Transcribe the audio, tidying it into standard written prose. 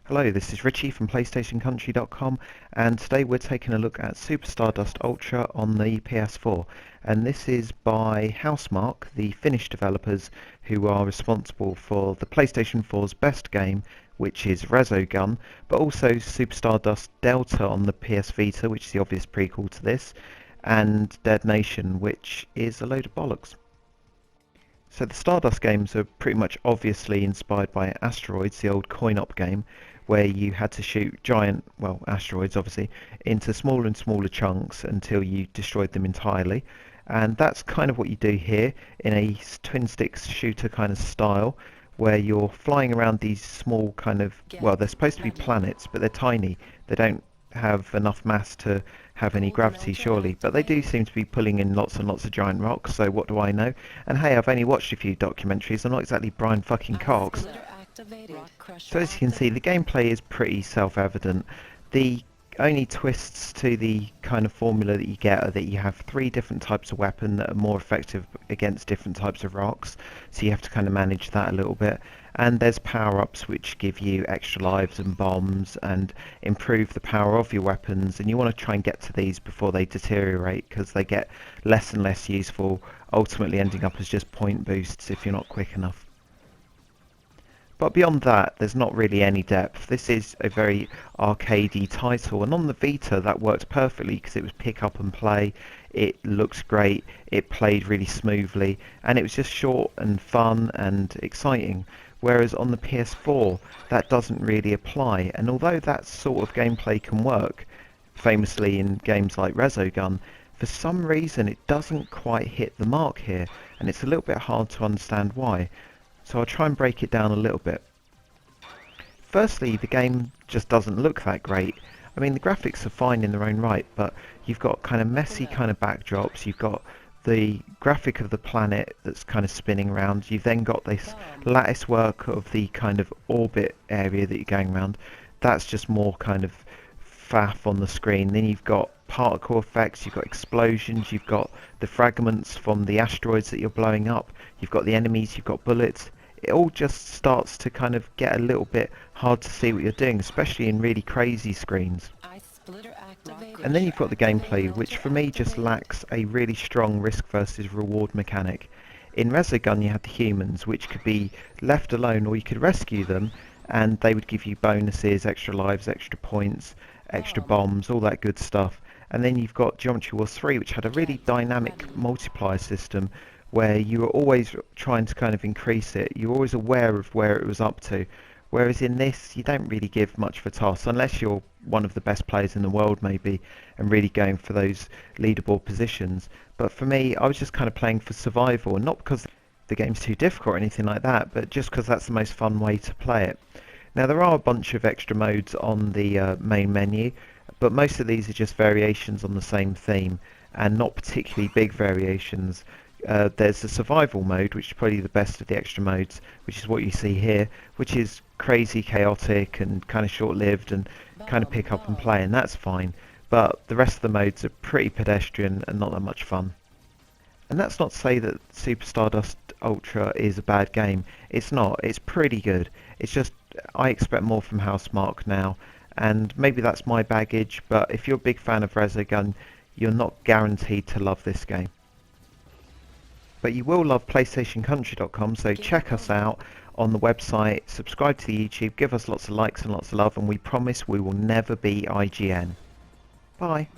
Hello, this is Richie from PlayStationCountry.com, and today we're taking a look at Super Stardust Ultra on the PS4. And this is by Housemarque, the Finnish developers who are responsible for the PlayStation 4's best game, which is Resogun, but also Super Stardust Delta on the PS Vita, which is the obvious prequel to this, and Dead Nation, which is a load of bollocks. So the Stardust games are pretty much obviously inspired by Asteroids, the old coin-op game, where you had to shoot giant, well, asteroids obviously, into smaller and smaller chunks until you destroyed them entirely. And that's kind of what you do here in a twin sticks shooter kind of style, where you're flying around these small kind of, well, they're supposed to be planets, but they're tiny. They don't have enough mass to have any gravity, surely, but they do seem to be pulling in lots and lots of giant rocks, so what do I know? And hey, I've only watched a few documentaries, I'm not exactly Brian fucking Cox. So as you can see, the gameplay is pretty self-evident. The only twists to the kind of formula that you get are that you have 3 different types of weapon that are more effective against different types of rocks, so you have to kind of manage that a little bit. And there's power-ups which give you extra lives and bombs and improve the power of your weapons, and you want to try and get to these before they deteriorate, because they get less and less useful, ultimately ending up as just point boosts if you're not quick enough. But beyond that, there's not really any depth. This is a very arcadey title, and on the Vita that worked perfectly because it was pick up and play. It looked great, it played really smoothly, and it was just short and fun and exciting. Whereas on the PS4, that doesn't really apply, and although that sort of gameplay can work, famously in games like Resogun, for some reason it doesn't quite hit the mark here, and it's a little bit hard to understand why. So I'll try and break it down a little bit. Firstly, the game just doesn't look that great. I mean, the graphics are fine in their own right, but you've got kind of messy kind of backdrops, you've got the graphic of the planet that's kind of spinning around, you've then got this lattice work of the kind of orbit area that you're going around. That's just more kind of faff on the screen. Then you've got particle effects, you've got explosions, you've got the fragments from the asteroids that you're blowing up, you've got the enemies, you've got bullets. It all just starts to kind of get a little bit hard to see what you're doing, especially in really crazy screens. And then you've got the gameplay, which for me just lacks a really strong risk versus reward mechanic. In Resogun you had the humans, which could be left alone or you could rescue them, and they would give you bonuses, extra lives, extra points, extra bombs, all that good stuff. And then you've got Geometry Wars 3, which had a really dynamic multiplier system where you were always trying to kind of increase it. You're always aware of where it was up to. Whereas in this, you don't really give much of a toss, unless you're one of the best players in the world maybe, and really going for those leaderboard positions. But for me, I was just kind of playing for survival, and not because the game's too difficult or anything like that, but just because that's the most fun way to play it. Now there are a bunch of extra modes on the main menu, but most of these are just variations on the same theme, and not particularly big variations. There's the survival mode, which is probably the best of the extra modes, which is what you see here, which is crazy chaotic and kind of short-lived and kind of pick up and play, and that's fine. But the rest of the modes are pretty pedestrian and not that much fun. And that's not to say that Super Stardust Ultra is a bad game. It's not. It's pretty good. It's just I expect more from Housemarque now, and maybe that's my baggage, but if you're a big fan of Resogun, you're not guaranteed to love this game. But you will love PlayStationCountry.com, so check us out on the website, subscribe to the YouTube, give us lots of likes and lots of love, and we promise we will never be IGN. Bye.